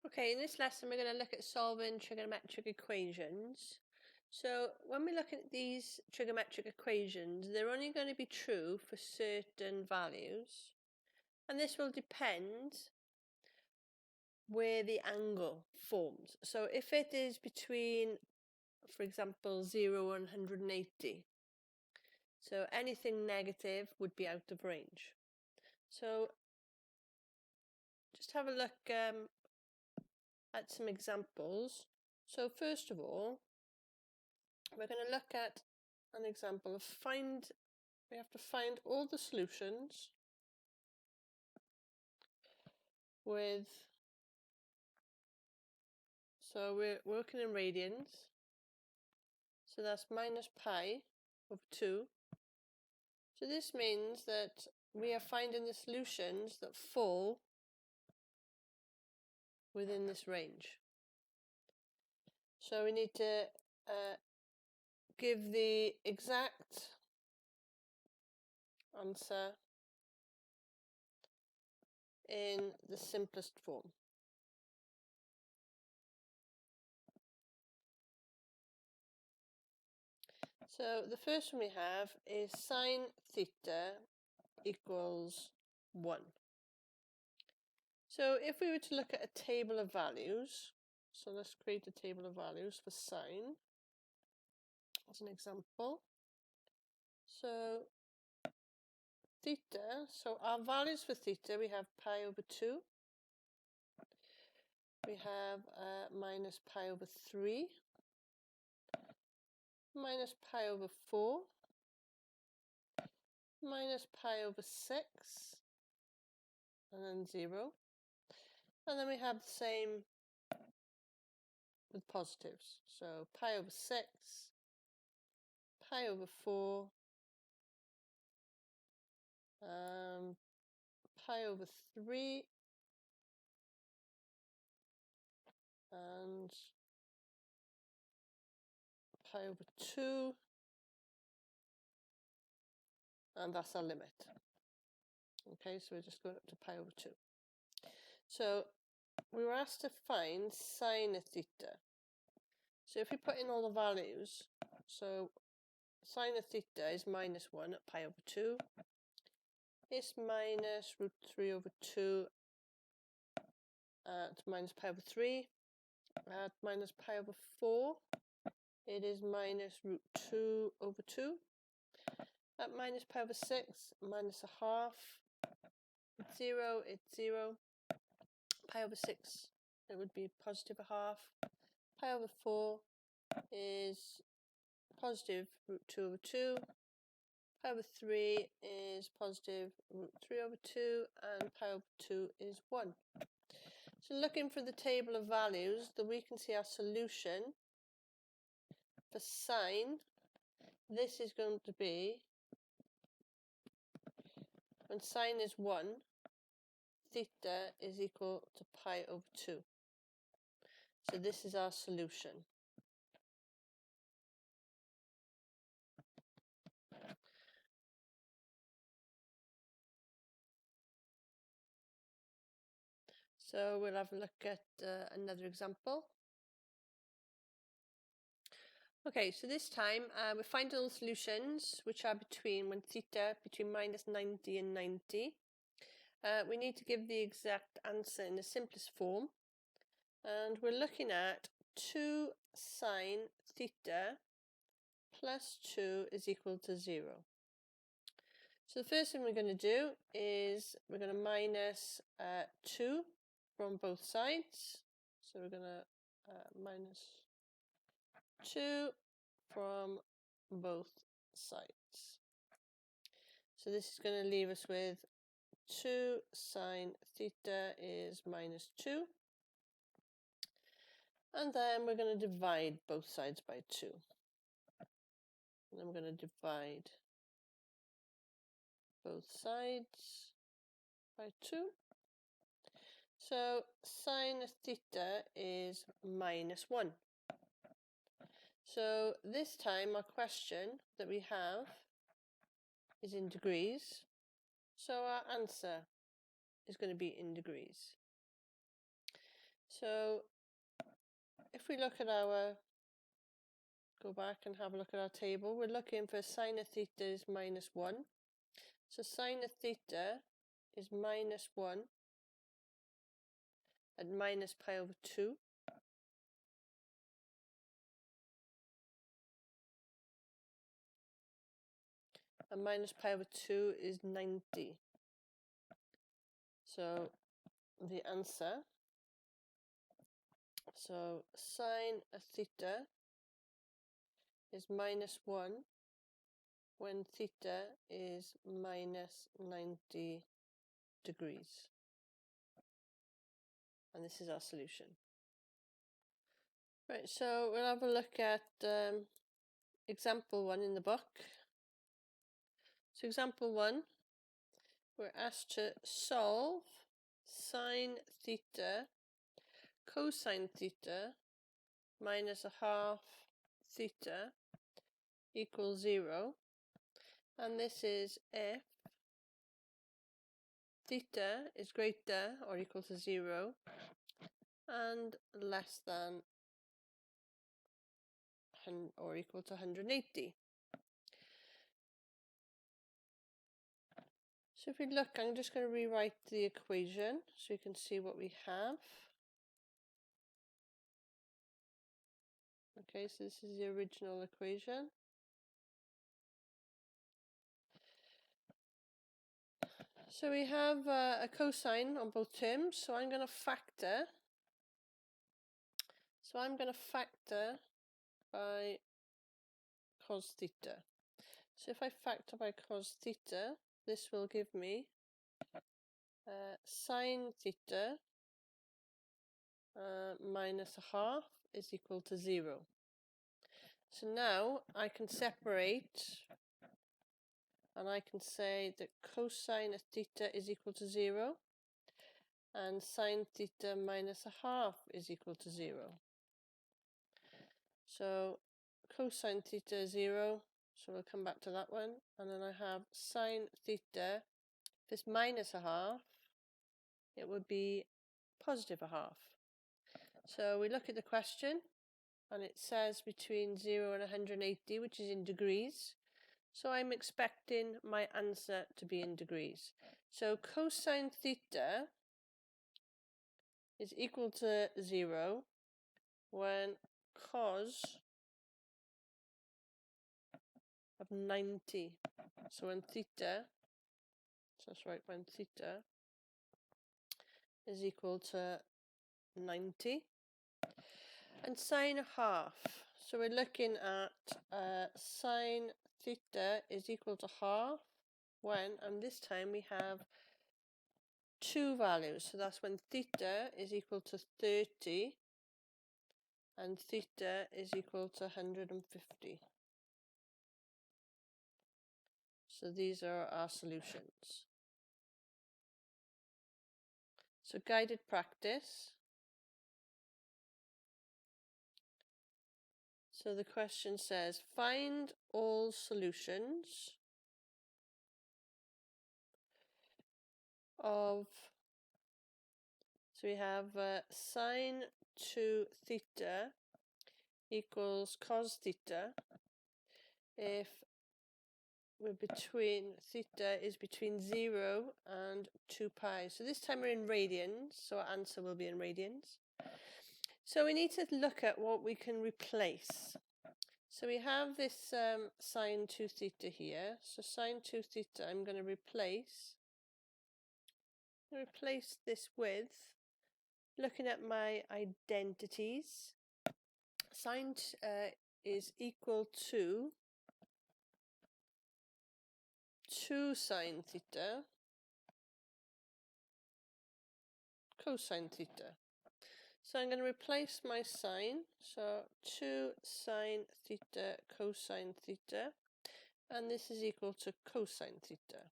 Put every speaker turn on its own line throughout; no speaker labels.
Okay, in this lesson we're going to look at solving trigonometric equations. So when we look at these trigonometric equations, they're only going to be true for certain values, and this will depend where the angle forms. So if it is between, for example, 0 and 180, so anything negative would be out of range. So just have a look at some examples. So first of all, we're going to look at an example of we have to find all the solutions with, so we're working in radians, so that's minus pi over 2. So this means that we are finding the solutions that fall within this range. So we need to give the exact answer in the simplest form. So the first one we have is sine theta equals 1. So if we were to look at a table of values, so let's create a table of values for sine as an example. So theta, so our values for theta, we have pi over 2, we have minus pi over 3, minus pi over 4, minus pi over 6, and then 0. And then we have the same with positives. So pi over 6, pi over 4, pi over 3, and pi over 2, and that's our limit. Okay, so we're just going up to pi over 2. So we were asked to find sine of theta. So if we put in all the values, so sine of theta is minus 1 at pi over 2. It's minus root 3 over 2 at minus pi over 3. At minus pi over 4, it is minus root 2 over 2. At minus pi over 6, minus a half. At 0, it's 0. Pi over 6, it would be positive a half. Pi over 4 is positive root 2 over 2. Pi over 3 is positive root 3 over 2, and pi over 2 is 1. So looking for the table of values, that we can see our solution for sine. This is going to be, when sine is 1, theta is equal to pi over 2. So this is our solution. So we'll have a look at another example. Okay, so this time we're finding all the solutions which are when theta between minus 90 and 90. We need to give the exact answer in the simplest form, and we're looking at 2 sine theta plus 2 is equal to 0. So the first thing we're going to do is we're going to minus 2 from both sides. So we're going to minus 2 from both sides. So this is going to leave us with 2 sine theta is minus 2. And then we're going to divide both sides by 2. And then we're going to divide both sides by 2. So sine theta is minus 1. So this time our question that we have is in degrees. So our answer is going to be in degrees. So if we look at our, go back and have a look at our table, we're looking for sine of theta is -1. So sine of theta is -1 at minus pi over 2. And minus pi over 2 is 90. So the answer, so sine of theta is -1 when theta is minus 90 degrees. And this is our solution. Right, so we'll have a look at example 1 in the book. So example 1, we're asked to solve sine theta cosine theta minus a half theta equals 0. And this is if theta is greater or equal to 0 and less than or equal to 180. So if we look, I'm just going to rewrite the equation so you can see what we have. Okay, so this is the original equation. So we have a cosine on both terms, so I'm going to factor. So I'm going to factor by cos theta. So if I factor by cos theta, this will give me sine theta minus a half is equal to 0. So now I can separate and I can say that cosine of theta is equal to 0 and sine theta minus a half is equal to 0. So cosine theta is 0, so we'll come back to that one, and then I have sine theta, if it's minus a half, it would be positive a half. So we look at the question, and it says between 0 and 180, which is in degrees. So I'm expecting my answer to be in degrees. So cosine theta is equal to 0 when cos of 90. So when theta, so that's right, when theta is equal to 90. And sine a half. So we're looking at sine theta is equal to half when, and this time we have two values. So that's when theta is equal to 30 and theta is equal to 150. So these are our solutions. So guided practice. So the question says, find all solutions of, so we have sine 2 theta equals cos theta if we're between, theta is between 0 and 2 pi. So this time we're in radians, so our answer will be in radians. So we need to look at what we can replace. So we have this sine 2 theta here. So sine 2 theta I'm going to replace this with, looking at my identities, sine is equal to 2 sine theta cosine theta. So I'm going to replace my sine, so 2 sine theta cosine theta, and this is equal to cosine theta.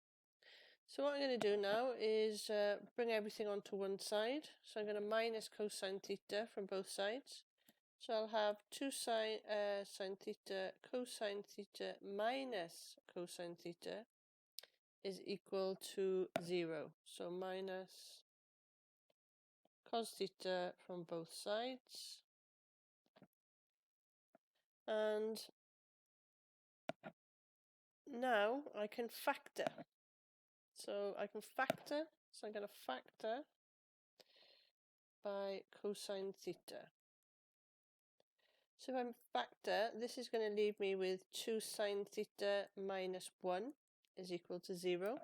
So what I'm going to do now is bring everything onto one side. So I'm going to minus cosine theta from both sides. So I'll have 2 sine theta cosine theta minus cosine theta is equal to 0. So minus cos theta from both sides, and now I can factor. So I can factor, so I'm going to factor by cosine theta. So if I factor, this is going to leave me with 2 sine theta minus 1 is equal to 0.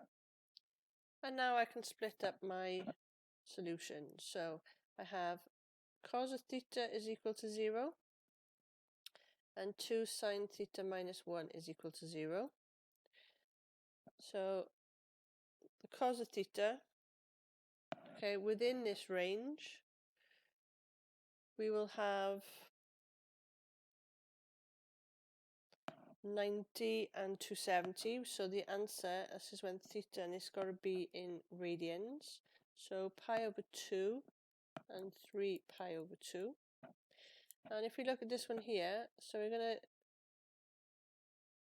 And now I can split up my solution. So I have cos of theta is equal to 0, and 2 sine theta minus 1 is equal to 0. So the cos of theta, okay, within this range, we will have 90 and 270. So the answer, this is when theta, and it's got to be in radians. So pi over 2 and 3 pi over 2. And if we look at this one here, so we're going to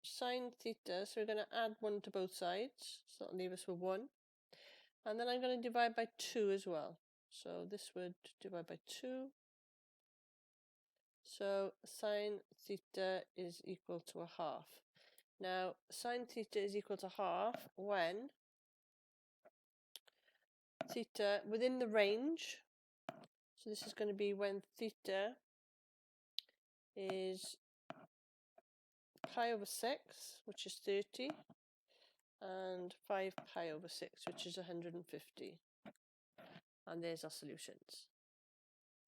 sine theta, so we're going to add 1 to both sides, so that'll leave us with 1. And then I'm going to divide by 2 as well. So this would divide by 2. So sine theta is equal to a half. Now, sine theta is equal to half when theta within the range. So this is going to be when theta is pi over 6, which is 30, and 5 pi over 6, which is 150. And there's our solutions.